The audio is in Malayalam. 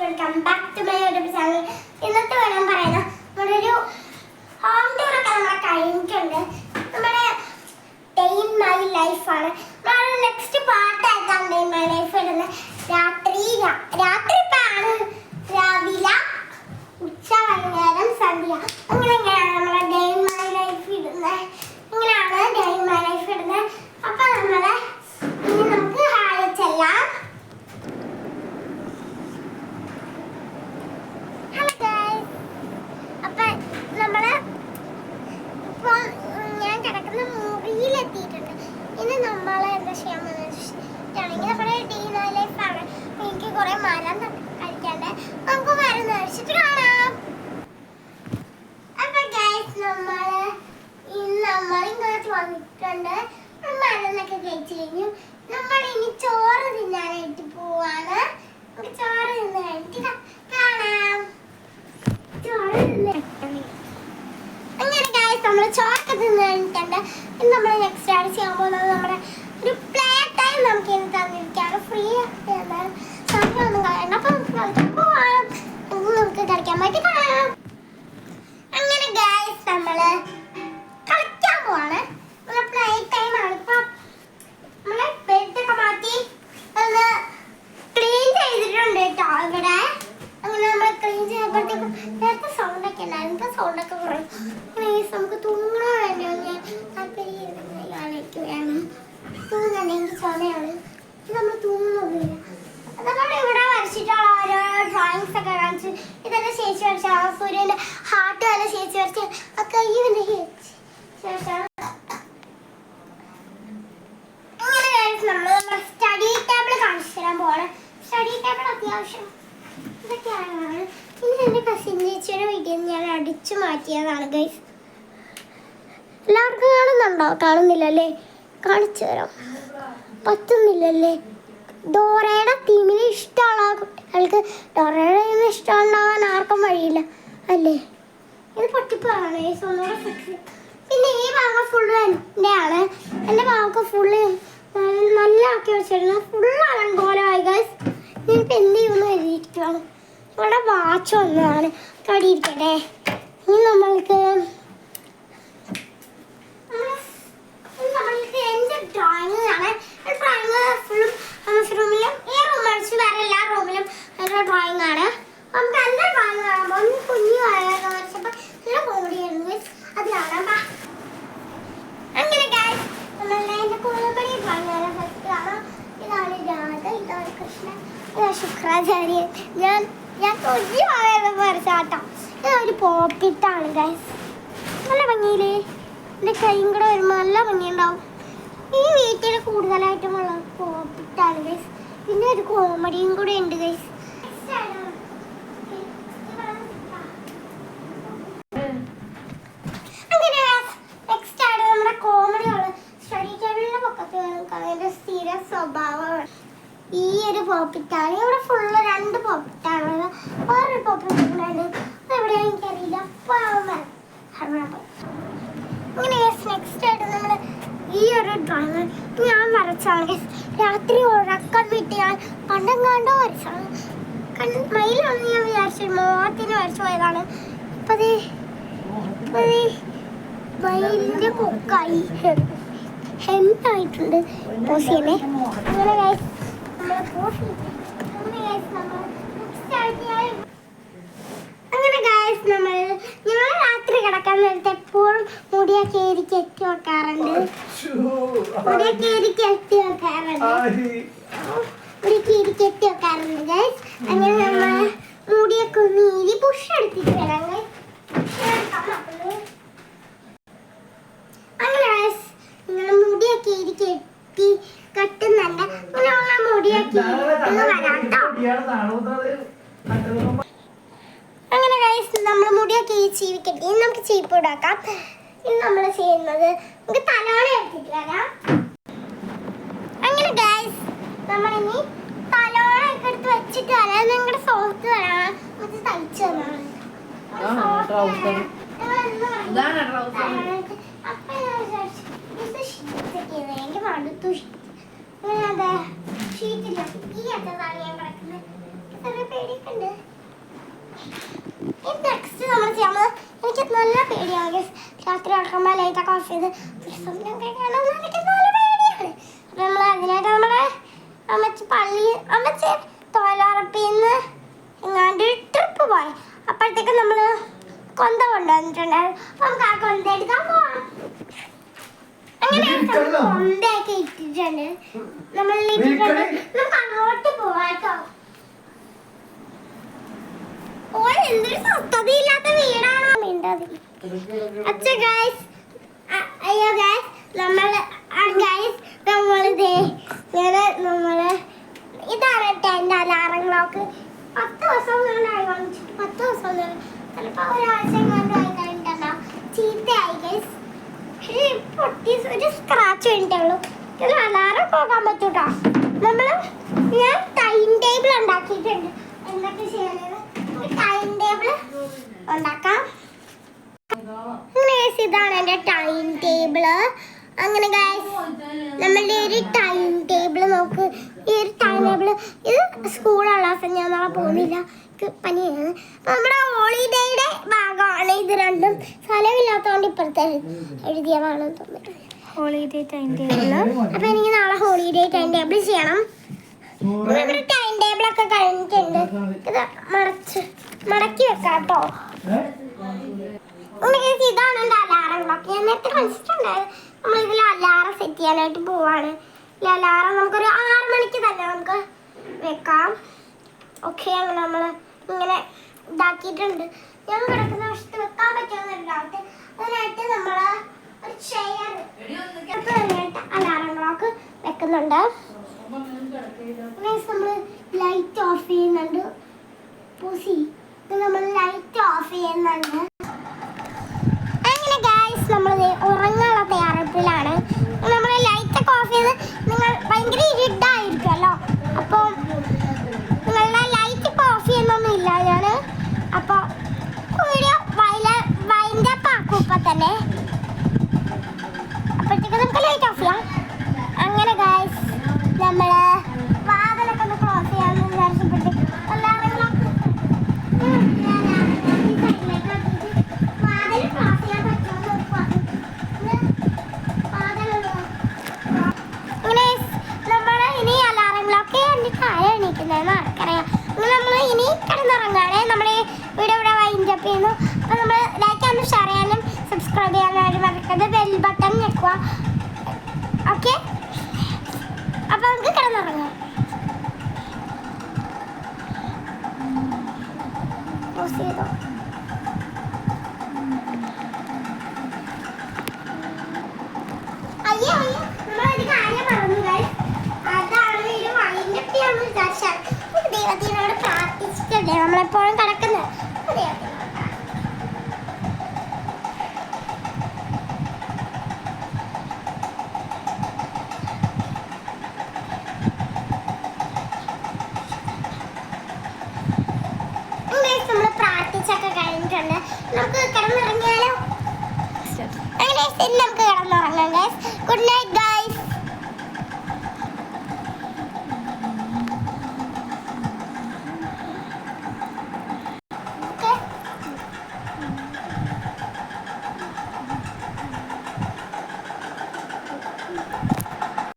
Welcome back to my YouTube channel. ഇന്നത്തെ വരാൻ പറയുന്നത് നമ്മളൊരു ഹോം ടൂർ ഒക്കെ നമ്മളെ കഴിഞ്ഞിട്ടുണ്ട്. നമ്മുടെ ഡേ ഇൻ മൈ ലൈഫാണ്. നമ്മൾ നെക്സ്റ്റ് പാർട്ടായിട്ടാണ് ഡേ ഇൻ മൈ ലൈഫ് ഇടുന്നത്. രാത്രിപ്പാണ് രാവിലെ ഉച്ച വൈകുന്നേരം സന്ധ്യ അങ്ങനെയൊക്കെയാണ് നമ്മളെ ഡേ ഇൻ മൈ ലൈഫ് ഇടുന്നത്. ഇങ്ങനെയാണ് ഡേ ഇൻ മൈ ലൈഫ് ഇടുന്നത്. അപ്പം നമ്മളെ ഇനി നമുക്ക് ഹായ് ചെല്ലാം. ഞാൻ കിടക്കുന്ന മുറിയിലെത്തിയിട്ടുണ്ട്. ഇനി നമ്മൾ എന്താ ചെയ്യാമെന്ന് വെച്ചിട്ടുണ്ടെങ്കിൽ നമ്മുടെ ഡേ ഇൻ മൈ ലൈഫാണ്. എനിക്ക് കുറെ മരം കഴിക്കാണ്ട് നമുക്ക് മരം കഴിച്ചിട്ട് കാണാം. അപ്പൊ ഗൈസ് നമ്മൾ ഇങ്ങോട്ട് വന്നിട്ടുണ്ട്. മരന്നൊക്കെ കഴിച്ചു കഴിഞ്ഞു. നമ്മൾ ഇനി ചോറ് തിന്നാനായിട്ട് പോവാണ്. ചോറ് തിന്ന് കഴിഞ്ഞിട്ട് കാണാം. ചോറ് തിന്ന് അങ്ങനെ ഗൈസ് നമ്മൾ ചോറൊക്കെ തിന്ന് കഴിഞ്ഞിട്ടുണ്ട്. ഇനി നമ്മൾ നെക്സ്റ്റ് ആണ് ചെയ്യാൻ പോകുന്നത് നമ്മുടെ ഒരു പ്ലേ ടൈം നമുക്ക് ഇനി തന്നിരിക്കുകയാണ്. ഫ്രീ ആയിട്ട് സമയമൊന്നും കളയണ്ട. അപ്പം നമുക്ക് പോവാം. നമുക്ക് കളിക്കാൻ പറ്റി കാണാം. അങ്ങനെ ഗൈസ് നമ്മൾ കളിക്കാൻ പോവാണ്. നമ്മുടെ പ്ലേ ടൈം ആണ്. ഇപ്പം നമ്മളെ ബെഡൊക്കെ മാറ്റി ഒന്ന് ക്ലീൻ ചെയ്തിട്ടുണ്ട് കേട്ടോ ഇവിടെ. അങ്ങനെ നമ്മൾ ക്ലീൻ ചെയ്യുമ്പോഴത്തേക്കും നേരത്തെ സൗണ്ടൊക്കെ ഉണ്ടായിരുന്നു. ഇപ്പം സൗണ്ടൊക്കെ കുറയും. നമുക്ക് തൂങ്ങണോ വേണ്ടോ ഞാൻ താല്പര്യം തൂങ്ങണമെങ്കിൽ സമയമാണ്. നമ്മൾ തൂങ്ങുന്നില്ല. അതേപോലെ ഇവിടെ വരച്ചിട്ടുള്ള ഓരോ ഡ്രോയിങ്സ് ഒക്കെ കാണിച്ച് ഇതെല്ലാം ചേച്ചി വരച്ചാണ്. സൂര്യൻ്റെ ഹാർട്ട് വല്ല ചേച്ചി വരച്ച് ആ കയ്യിൻ്റെ ശേഷമാണ്. ഇങ്ങനെ നമ്മൾ നമ്മുടെ സ്റ്റഡി ടേബിൾ കാണിച്ചു തരാൻ പോവാണ്. സ്റ്റഡി ടേബിൾ അത്യാവശ്യം ഇതൊക്കെയാണ്. ഇനി എൻ്റെ കസിൻ ചേച്ചിയുടെ വീട്ടിൽ നിന്ന് ഞാൻ അടിച്ചു മാറ്റിയതാണ് ഗൈസ്. എല്ലാവർക്കും കാണുന്നുണ്ടോ? കാണുന്നില്ലല്ലേ? കാണിച്ചു തരാം. പറ്റുന്നില്ലല്ലേ? ഡോറയുടെ തീമിന് ഇഷ്ടമുള്ള കുട്ടികൾക്ക് ഡോറയുടെ തീമിന് ഇഷ്ടമുണ്ടാവാൻ ആർക്കും വഴിയില്ല അല്ലേ? ഇത് പൊട്ടിപ്പോഴാണ് ഗൈസ്. ഒന്നുകൂടെ ഫിക്സ്. പിന്നെ ഈ ഭാഗം ഫുള്ള് എൻ്റെ ആണ്. എൻ്റെ ഭാഗമൊക്കെ ഫുള്ള് നല്ല ആക്കി വെച്ചിരുന്നു. ഫുള്ളാണ് കോലമായി ഗൈസ്. ഞാനിപ്പോൾ എന്ത് ചെയ്യുമെന്ന് എഴുതിയിരിക്കുകയാണ്. ഇവിടെ വാച്ച് വന്നതാണ്. കടിയിരിക്കട്ടെ. ഇനി നമ്മൾക്ക് എൻ്റെ ഡ്രോയിങ് ആണ്. ഡ്രോയിങ് ഫുള്ളും റൂമിലും ഈ റൂം അടിച്ച് വേറെ എല്ലാ റൂമിലും നല്ല ഡ്രോയിങ് ആണ്. നമുക്ക് എൻ്റെ ഡ്രോയിങ് കാണുമ്പോൾ ഒന്ന് കുഞ്ഞു വരച്ചപ്പോൾ നല്ല കോമഡിയായിരുന്നു. അത് കാണാം. അങ്ങനെ ഗൈസ് നമ്മളുടെ എൻ്റെ കോമഡി ഡ്രോയിങ് ഫസ്റ്റ് കാണാം. ഇതാണ് രാധ, ഇതാണ് കൃഷ്ണൻ, ഇതാണ് ശുക്രാചാര്യൻ. ഞാൻ കുഞ്ഞു വരച്ചാട്ടോ. ഇതൊരു പോപ്പിട്ടാണ് ഗൈസ്. നല്ല ഭംഗിയില്ലേ? എൻ്റെ കൈയും കൂടെ വരുമ്പോൾ നല്ല ഭംഗിയുണ്ടാവും. ഈ വീട്ടിൽ കൂടുതലായിട്ടുമുള്ള പോപ്പിട്ടാണ് ഗൈസ്. പിന്നെ ഒരു കോമഡിയും കൂടെ ഉണ്ട് ഗൈസ്. അങ്ങനെ നെക്സ്റ്റ് ആണ് നമ്മുടെ കോമഡിയുള്ള സ്റ്റഡി ടേബിളിൻ്റെ പൊക്കത്ത് അതിൻ്റെ സ്ഥിര സ്വഭാവമാണ്. ഈ ഒരു പോപ്പിറ്റാണ്. ഇവിടെ ഫുള്ള് 2 പോപ്പിറ്റാണ്. വേറൊരു പോപ്പിറ്റ് അതെവിടെയാണ് എനിക്കറിയില്ല. അങ്ങനെ നെക്സ്റ്റ് ആയിട്ട് നമ്മൾ ഈ ഒരു ഡ്രോയിങ് ഞാൻ വരച്ചാണ്. രാത്രി ഉറക്കം വിട്ട് ഞാൻ പണ്ടെങ്ങാണ്ടോ വരച്ചാണ്. മയിലാണെന്ന് ഞാൻ വിചാരിച്ചു. മോഹത്തിന് വരച്ചു പോയതാണ്. ഇപ്പത് മയിലിൻ്റെ കൊക്കായി ഹെൻഡായിട്ടുണ്ട്. പോസിയല്ലേ? അങ്ങനെ ഗൈസ് അങ്ങനെ ഗൈസ് നമ്മൾ ഞങ്ങൾ രാത്രി കിടക്കാൻ നേരത്തെ എപ്പോഴും മുടിയൊക്കെ കെട്ടി വെക്കാറുണ്ട്. ഗൈസ്. അങ്ങനെ നമ്മൾ മുടിയൊക്കെ ഒന്ന് ഈരി പുഷ് എടുത്തിട്ട് വരാം ഗൈസ്. അങ്ങനെ ഗൈസ് നിങ്ങൾ മുടിയൊക്കെ കെട്ടി കെട്ടുന്നുണ്ട്. ഇങ്ങനെയുള്ള മുടിയൊക്കെ അങ്ങനെ ഗൈസ് നമ്മൾ മുടിയൊക്കെ ഈ ചീവി കെട്ടി. ഇനി നമുക്ക് ചീപ്പ് ഇടാക്കാം. ഇനി നമ്മൾ ചെയ്യുന്നത് നമുക്ക് തലോണ എടുത്തിട്ട് വരാം. അങ്ങനെ ഗൈസ് നമ്മളിനി തലോണ ഒക്കെ എടുത്ത് വെച്ചിട്ട് വരാം. നിങ്ങളുടെ സോഫ്റ്റ് തരാം. അത് തയ്ച്ചു തരാം. അപ്പൊ ഞാൻ വിചാരിച്ചു ഇത് ഷീറ്റ് എനിക്ക് മടുത്തു. ഷീറ്റില്ല ഈ അറ്റത്താണ് ഞാൻ കിടക്കുന്നത്. ചെറിയ പേടിയൊക്കെ ഉണ്ട്. നല്ല പേടിയാണ് guys. രാത്രി ഉറക്കുമ്പോൾ ലൈറ്റൊക്കെ ഓഫ് ചെയ്ത് സ്വപ്നമൊക്കെ കാണാൻ എനിക്ക് നല്ല പേടിയാണ്. അപ്പം നമ്മൾ അതിനായിട്ട് നമ്മുടെ അമ്മച്ചി അമ്മച്ചി തൊഴിലുറപ്പിന്ന് എങ്ങാണ്ട് ട്രിപ്പ് പോയി. അപ്പോഴത്തേക്ക് നമ്മൾ കൊന്ത കൊണ്ടുവന്നിട്ടുണ്ടായിരുന്നു. അപ്പം നമുക്ക് ആ കൊന്ത എടുക്കാൻ പോവാം. അങ്ങനെ കൊന്തയൊക്കെ ഇട്ടിട്ടുണ്ട്. നമ്മൾ നമുക്ക് അങ്ങോട്ട് പോവാം കേട്ടോ. ഓ എന്തൊരു സ്വസ്ഥതയില്ലാത്ത വീടാണോ മിണ്ടത്. അച്ഛാ ഗൈസ്, അയ്യോ ഗൈസ്, നമ്മള് ഇതാണ് എൻ്റെ അലാറം ക്ലോക്ക്. 10 ദിവസം കൊണ്ടായി വാങ്ങിച്ചിട്ട് 10 ദിവസം ചിലപ്പോൾ ഒരാഴ്ച കൊണ്ടായി കഴിഞ്ഞിട്ടുണ്ടാവും. ചീത്തയായി ഗൈസ്. പൊട്ടി ഒരു സ്ക്രാച്ച് വേണ്ടിയുള്ളൂ. ഇതിൽ അലാറം പോകാൻ പറ്റൂട്ടോ. ഞാൻ ടൈം ടേബിൾ ഉണ്ടാക്കിയിട്ടുണ്ട്. എന്തൊക്കെ ചെയ്യണത് ടൈം ടേബിൾ ഉണ്ടാക്കാം. ഇതാണ് എൻ്റെ ടൈം ടേബിള്. അങ്ങനെ ഗൈസ് നമ്മളുടെ ഒരു ടൈം ടേബിൾ നോക്ക്. ഈ ഒരു ടൈം ടേബിൾ ഇത് സ്കൂളുള്ള ദിവസം ഞാൻ നാളെ പോകുന്നില്ല, പനിയാണ്. അപ്പം നമ്മുടെ ഹോളിഡേയുടെ ഭാഗമാണ് ഇത് രണ്ടും. സ്ഥലമില്ലാത്തതുകൊണ്ട് ഇപ്പോഴത്തെ എഴുതിയതാണെന്ന് തോന്നുന്നു ഹോളിഡേ ടൈം ടേബിൾ. അപ്പം എനിക്ക് നാളെ ഹോളിഡേ ടൈം ടേബിൾ ചെയ്യണം. നമ്മുടെ ടൈം ടേബിളൊക്കെ കഴിഞ്ഞിട്ടുണ്ട്. ഇത് മടക്കി വെക്കാം കേട്ടോ. ഇതാണ് എൻ്റെ അലാറം ക്ലോക്ക്. ഞാൻ നേരത്തെ കളിച്ചിട്ടുണ്ടായിരുന്നു. നമ്മളിതിൽ അലാറം സെറ്റ് ചെയ്യാനായിട്ട് പോവാണ്. ഈ അലാറം നമുക്കൊരു 6 മണിക്ക് തന്നെ നമുക്ക് വെക്കാം. ഓക്കെ, അങ്ങനെ നമ്മൾ ഇങ്ങനെ ഇതാക്കിയിട്ടുണ്ട്. ഞാൻ കിടക്കുന്ന വശത്ത് വെക്കാൻ പറ്റുമെന്നുണ്ടാവട്ടെ. അതിനായിട്ട് നമ്മൾ ഒരു ചെയർ അലാറം ക്ലോക്ക് വെക്കുന്നുണ്ട്. നമ്മൾ ലൈറ്റ് ഓഫ് ചെയ്യുന്നുണ്ട്. നമ്മൾ ലൈറ്റ് ഓഫ് ചെയ്യുന്നുണ്ട്. അങ്ങനെ ഗൈസ് നമ്മൾ ഉറങ്ങാനുള്ള തയ്യാറെടുപ്പിലാണ്. നമ്മൾ ലൈറ്റൊക്കെ ഓഫ് ചെയ്ത് നിങ്ങൾ ഭയങ്കര ഇരുട്ടായിരിക്കുമല്ലോ. അപ്പോൾ നിങ്ങളുടെ ലൈറ്റ് ഇപ്പോൾ ഓഫ് ചെയ്യുന്നൊന്നും ഇല്ല ഞാൻ. അപ്പോൾ വീഡിയോ വൈൻഡപ്പ് ആക്കും ഇപ്പം തന്നെ. അപ്പോഴത്തേക്ക് നമുക്ക് ലൈറ്റ് ഓഫ് ചെയ്യാം. അങ്ങനെ ഗൈസ് നമ്മൾ വാതിലൊക്കെ ഒന്ന് ക്ലോസ് ചെയ്യാമെന്ന് വിചാരിച്ചപ്പോഴത്തേക്ക് ആർക്കറിയാം. നമ്മൾ ഇനി കിടന്നുറങ്ങാണ്. നമ്മൾ വീഡിയോ ഇവിടെ വൈൻഡപ്പ് ചെയ്യുന്നു. അപ്പോൾ നമ്മൾ ലൈക്ക് ചെയ്യാനും ഷെയർ ചെയ്യാനും സബ്സ്ക്രൈബ് ചെയ്യാനും മറക്കരുത്. Bell button ഞെക്കുക. ഓക്കെ, അപ്പോൾ നമുക്ക് കിടന്നുറങ്ങാം. പോസ് ചെയ്തോ. അയ്യോ നമ്മളൊരു കാര്യം പറഞ്ഞു ഗൈസ്. അതാണ് ഇത് വൈൻഡപ്പ് ചെയ്യാമെന്ന് വിചാരിച്ചാൽ ദൈവത്തിനോട് പ്രാർത്ഥിച്ചിട്ടല്ലേ നമ്മളെപ്പോഴും കിടക്കുന്നത്. നമ്മൾ പ്രാർത്ഥിച്ചൊക്കെ കഴിഞ്ഞിട്ടുണ്ട്. നമുക്ക് കിടന്നുറങ്ങിയാലോ? അങ്ങനെ നമുക്ക് കിടന്നുറങ്ങാം ഗൈസ്. Good night guys.